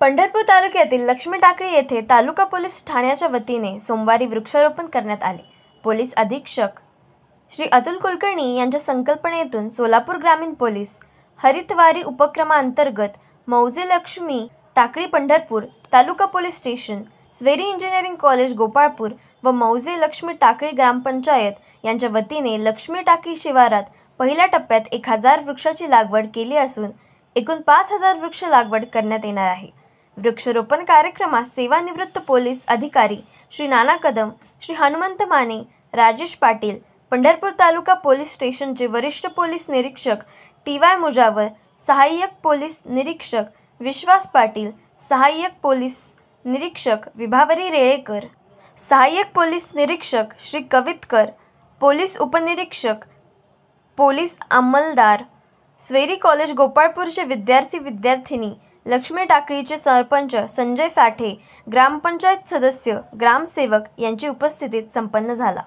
पंढरपूर तालुक्यातील लक्ष्मी टाकळी येथे तालुका पोलीस ठाण्याच्या वतीने सोमवारी वृक्षारोपण करण्यात आले। पोलीस अधीक्षक श्री अतुल कुलकर्णी यांच्या संकल्पनेतून सोलापूर ग्रामीण पोलीस हरितवारी उपक्रमांतर्गत मौजे Lakshmi Takali Pandharpur taluka police station, Sveri engineering college Gopalpur व मौजे लक्ष्मी टाकळी ग्रामपंचायत यांच्या वतीने लक्ष्मी टाकळी शिवारात पहिल्या टप्प्यात 1000 वृक्षाची लागवड केली असून एकूण 5000 वृक्ष लागवड करण्यात येणार आहे। वृक्षारोपण कार्यक्रमास सेवानिवृत्त पोलीस अधिकारी श्री नाना कदम, श्री हनुमंत माने, राजेश पाटील, पंढरपूर तालुका पोलीस स्टेशनचे वरिष्ठ पोलीस निरीक्षक TY मुजावर, सहाय्यक पोलीस निरीक्षक विश्वास पाटील, सहाय्यक पोलीस निरीक्षक विभावरी रेळेकर, सहाय्यक पोलीस निरीक्षक श्री कवितकर, पोलीस उपनिरीक्षक पोलीस अंमलदार, स्वेरी कॉलेज गोपाळपूरचे विद्यार्थी-विद्यार्थिनी, लक्ष्मी टाकळीचे सरपंच संजय साठे, ग्रामपंचायत सदस्य, ग्रामसेवक यांची उपस्थितीत संपन्न झाला।